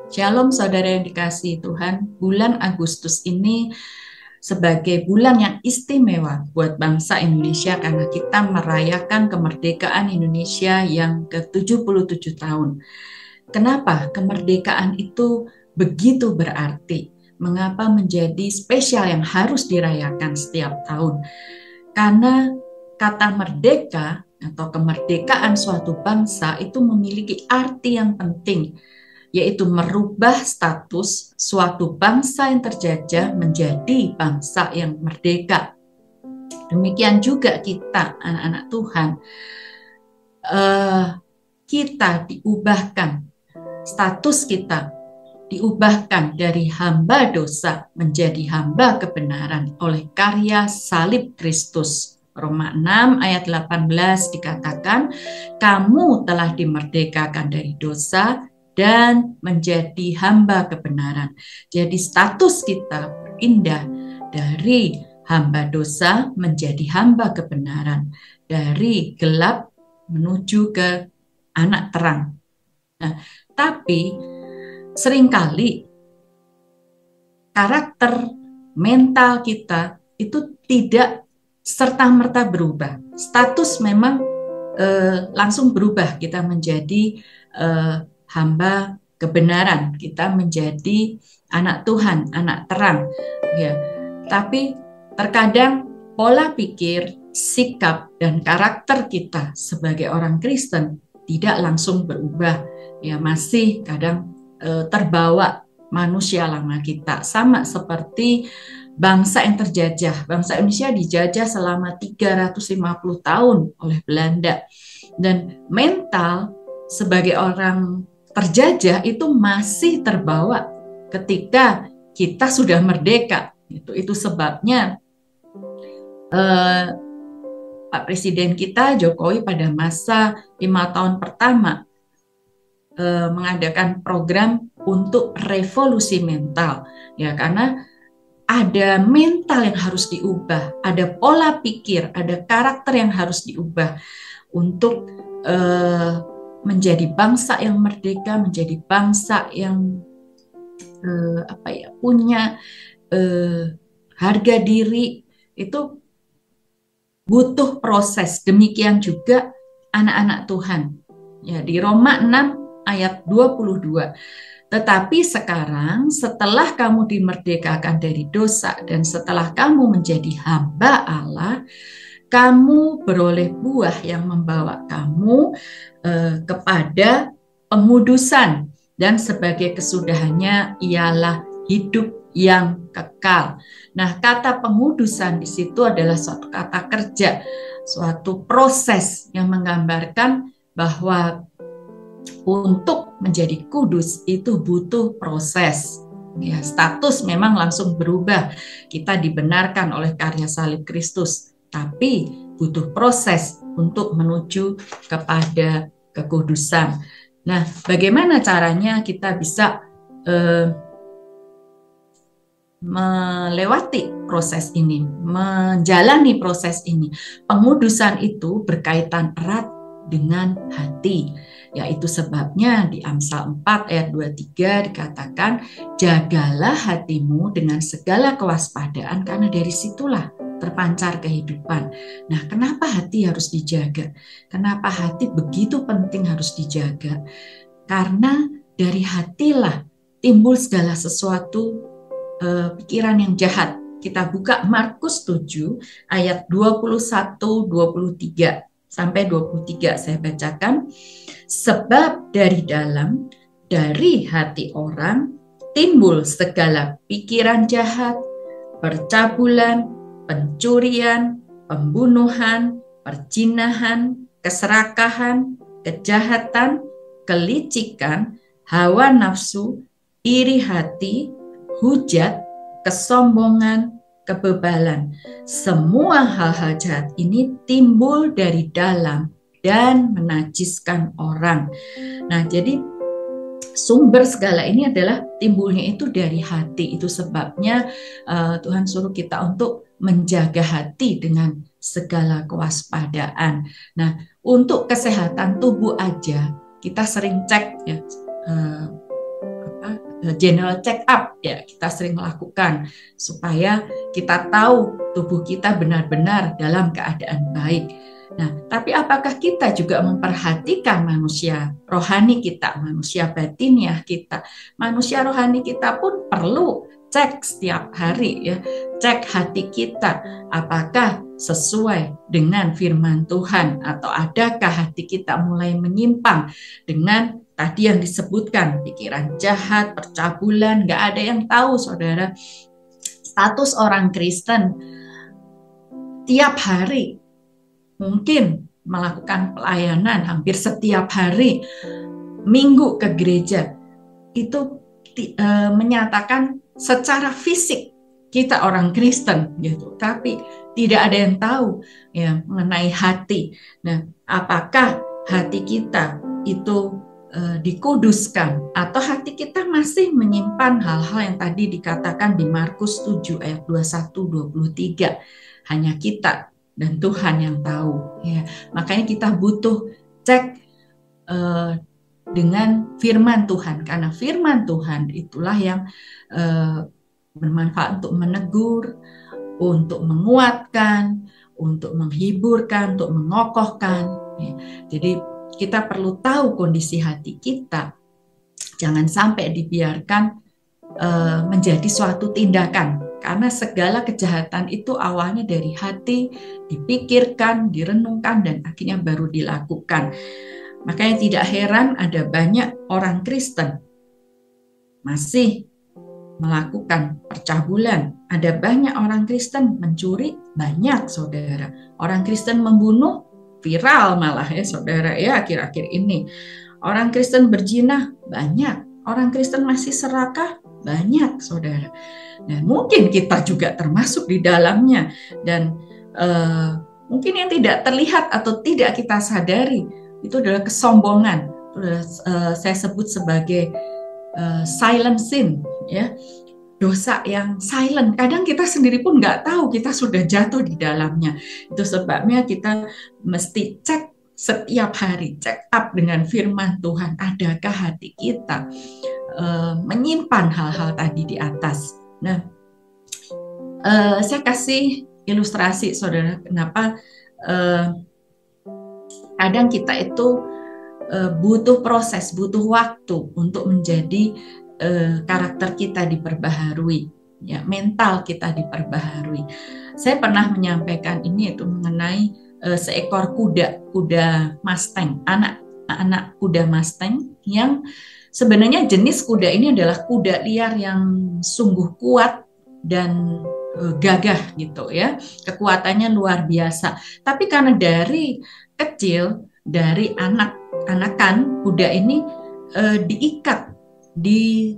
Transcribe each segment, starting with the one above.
Shalom saudara yang dikasihi Tuhan, bulan Agustus ini sebagai bulan yang istimewa buat bangsa Indonesia karena kita merayakan kemerdekaan Indonesia yang ke-77 tahun. Kenapa kemerdekaan itu begitu berarti? Mengapa menjadi spesial yang harus dirayakan setiap tahun? Karena kata merdeka atau kemerdekaan suatu bangsa itu memiliki arti yang penting, yaitu merubah status suatu bangsa yang terjajah menjadi bangsa yang merdeka. Demikian juga kita, anak-anak Tuhan, kita diubahkan, status kita diubahkan dari hamba dosa menjadi hamba kebenaran oleh karya salib Kristus. Roma 6 ayat 18 dikatakan, kamu telah dimerdekakan dari dosa dan menjadi hamba kebenaran. Jadi status kita berpindah dari hamba dosa menjadi hamba kebenaran, dari gelap menuju ke anak terang. Nah, tapi seringkali karakter mental kita itu tidak serta-merta berubah. Status memang langsung berubah, kita menjadi hamba kebenaran, kita menjadi anak Tuhan, anak terang. Ya, tapi terkadang pola pikir, sikap, dan karakter kita sebagai orang Kristen tidak langsung berubah. Ya, masih kadang terbawa manusia lama kita, sama seperti bangsa yang terjajah. Bangsa Indonesia dijajah selama 350 tahun oleh Belanda, dan mental sebagai orang terjajah itu masih terbawa ketika kita sudah merdeka. Itu sebabnya Pak Presiden kita Jokowi pada masa 5 tahun pertama mengadakan program untuk revolusi mental, ya, karena ada mental yang harus diubah, ada pola pikir, ada karakter yang harus diubah untuk menjadi bangsa yang merdeka, menjadi bangsa yang punya harga diri. Itu butuh proses. Demikian juga anak-anak Tuhan. Ya, di Roma 6 ayat 22. Tetapi sekarang setelah kamu dimerdekakan dari dosa dan setelah kamu menjadi hamba Allah, kamu beroleh buah yang membawa kamu kepada pengudusan, dan sebagai kesudahannya ialah hidup yang kekal. Nah, kata pengudusan di situ adalah suatu kata kerja, suatu proses yang menggambarkan bahwa untuk menjadi kudus itu butuh proses. Ya, status memang langsung berubah. Kita dibenarkan oleh karya salib Kristus, tapi butuh proses untuk menuju kepada kekudusan. Nah, bagaimana caranya kita bisa melewati proses ini, menjalani proses ini? Pengudusan itu berkaitan erat dengan hati. Yaitu sebabnya di Amsal 4 ayat 23 dikatakan, jagalah hatimu dengan segala kewaspadaan karena dari situlah terpancar kehidupan. Nah, kenapa hati harus dijaga? Kenapa hati begitu penting harus dijaga? Karena dari hatilah timbul segala sesuatu pikiran yang jahat. Kita buka Markus 7 ayat 21-23 sampai 23, saya bacakan. Sebab dari dalam, dari hati orang timbul segala pikiran jahat, percabulan, pencurian, pembunuhan, perzinahan, keserakahan, kejahatan, kelicikan, hawa nafsu, iri hati, hujat, kesombongan, kebebalan. Semua hal-hal jahat ini timbul dari dalam dan menajiskan orang. Nah, jadi sumber segala ini adalah timbulnya itu dari hati. Itu sebabnya Tuhan suruh kita untuk menjaga hati dengan segala kewaspadaan. Nah, untuk kesehatan tubuh aja kita sering cek ya, general check up ya, kita sering melakukan supaya kita tahu tubuh kita benar-benar dalam keadaan baik. Nah, tapi apakah kita juga memperhatikan manusia rohani kita, manusia batiniah kita? Manusia rohani kita pun perlu cek setiap hari ya, cek hati kita apakah sesuai dengan firman Tuhan, atau adakah hati kita mulai menyimpang dengan tadi yang disebutkan, pikiran jahat, percabulan. Nggak ada yang tahu, saudara, status orang Kristen tiap hari mungkin melakukan pelayanan hampir setiap hari, minggu ke gereja, itu menyatakan secara fisik kita orang Kristen gitu, tapi tidak ada yang tahu ya mengenai hati. Nah, apakah hati kita itu dikuduskan, atau hati kita masih menyimpan hal-hal yang tadi dikatakan di Markus 7 ayat 21-23, hanya kita dan Tuhan yang tahu ya. Makanya kita butuh cek dengan firman Tuhan, karena firman Tuhan itulah yang bermanfaat untuk menegur, untuk menguatkan, untuk menghiburkan, untuk mengokohkan ya. Jadi kita perlu tahu kondisi hati kita, jangan sampai dibiarkan menjadi suatu tindakan, karena segala kejahatan itu awalnya dari hati, dipikirkan, direnungkan, dan akhirnya baru dilakukan. Makanya tidak heran ada banyak orang Kristen masih melakukan percabulan. Ada banyak orang Kristen mencuri, banyak saudara. Orang Kristen membunuh, viral malah ya saudara ya akhir-akhir ini. Orang Kristen berzina, banyak. Orang Kristen masih serakah, banyak saudara. Nah, mungkin kita juga termasuk di dalamnya. Dan mungkin yang tidak terlihat atau tidak kita sadari itu adalah kesombongan. Saya sebut sebagai silent sin ya, dosa yang silent. Kadang kita sendiri pun nggak tahu kita sudah jatuh di dalamnya. Itu sebabnya kita mesti cek setiap hari, check up dengan firman Tuhan. Adakah hati kita menyimpan hal-hal tadi di atas? Nah, saya kasih ilustrasi saudara, kenapa kadang kita itu butuh proses, butuh waktu untuk menjadi karakter kita diperbaharui, ya, mental kita diperbaharui. Saya pernah menyampaikan ini itu mengenai seekor kuda Mustang, anak kuda Mustang yang sebenarnya jenis kuda ini adalah kuda liar yang sungguh kuat dan gagah gitu ya, kekuatannya luar biasa. Tapi karena dari kecil, dari anakan kuda ini diikat di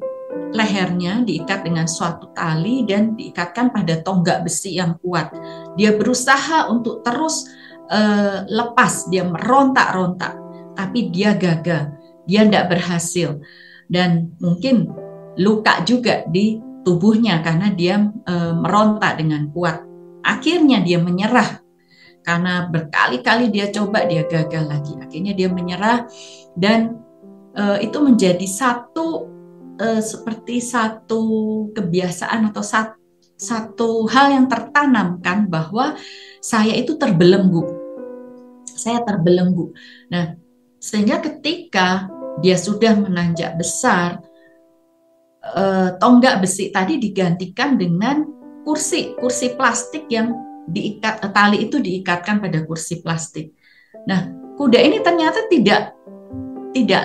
lehernya, diikat dengan suatu tali dan diikatkan pada tonggak besi yang kuat. Dia berusaha untuk terus lepas, dia merontak-rontak, tapi dia gagal, dia tidak berhasil, dan mungkin luka juga di tubuhnya karena dia merontak dengan kuat. Akhirnya dia menyerah. Karena berkali-kali dia coba, dia gagal lagi. Akhirnya dia menyerah, dan itu menjadi seperti satu kebiasaan atau satu hal yang tertanamkan bahwa saya itu terbelenggu. Saya terbelenggu. Nah, sehingga ketika dia sudah menanjak besar, tonggak besi tadi digantikan dengan kursi plastik yang diikat, tali itu diikatkan pada kursi plastik. Nah, kuda ini ternyata tidak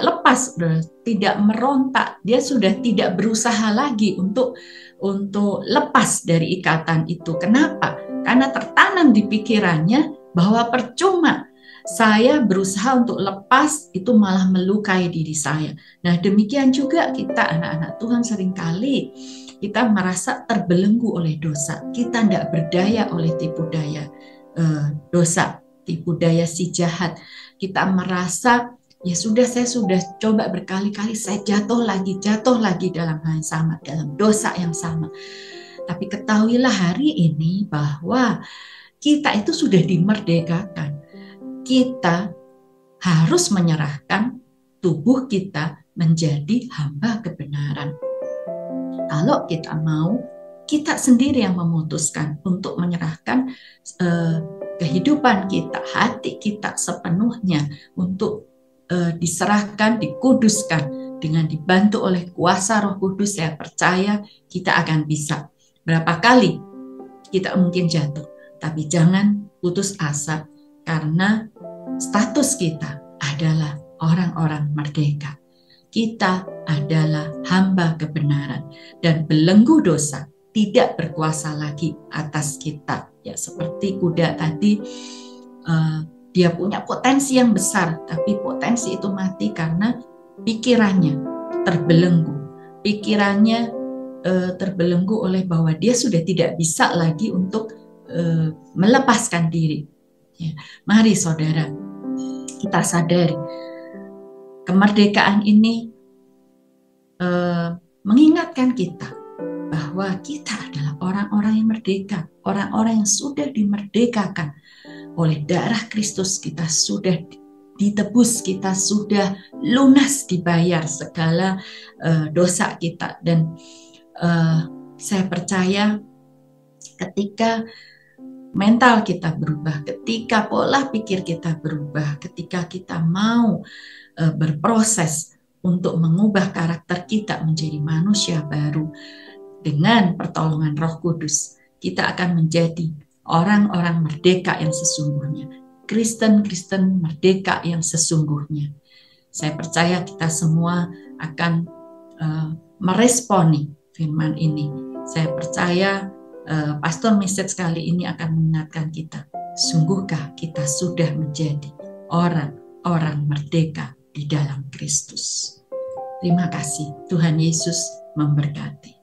lepas, tidak merontak. Dia sudah tidak berusaha lagi untuk lepas dari ikatan itu. Kenapa? Karena tertanam di pikirannya bahwa percuma saya berusaha untuk lepas, itu malah melukai diri saya. Nah, demikian juga kita anak-anak Tuhan seringkali kita merasa terbelenggu oleh dosa. Kita tidak berdaya oleh tipu daya dosa, tipu daya si jahat. Kita merasa, ya sudah, saya sudah coba berkali-kali, saya jatuh lagi dalam hal yang sama, dalam dosa yang sama. Tapi ketahuilah hari ini bahwa kita itu sudah dimerdekakan. Kita harus menyerahkan tubuh kita menjadi hamba kebenaran. Kalau kita mau, kita sendiri yang memutuskan untuk menyerahkan kehidupan kita, hati kita sepenuhnya untuk diserahkan, dikuduskan dengan dibantu oleh kuasa Roh Kudus. Saya percaya kita akan bisa. Berapa kali kita mungkin jatuh, tapi jangan putus asa karena status kita adalah orang-orang merdeka. Kita adalah hamba kebenaran dan belenggu dosa tidak berkuasa lagi atas kita. Ya, seperti kuda tadi, dia punya potensi yang besar, tapi potensi itu mati karena pikirannya terbelenggu. Pikirannya terbelenggu oleh bahwa dia sudah tidak bisa lagi untuk melepaskan diri. Ya, mari saudara, kita sadari kemerdekaan ini mengingatkan kita bahwa kita adalah orang-orang yang merdeka, orang-orang yang sudah dimerdekakan oleh darah Kristus. Kita sudah ditebus, kita sudah lunas dibayar segala dosa kita. Dan saya percaya ketika mental kita berubah, ketika pola pikir kita berubah, ketika kita mau berproses untuk mengubah karakter kita menjadi manusia baru dengan pertolongan Roh Kudus, kita akan menjadi orang-orang merdeka yang sesungguhnya, Kristen-Kristen merdeka yang sesungguhnya. Saya percaya kita semua akan meresponi firman ini. Saya percaya pastor message kali ini akan mengingatkan kita, sungguhkah kita sudah menjadi orang-orang merdeka di dalam Kristus. Terima kasih. Tuhan Yesus memberkati.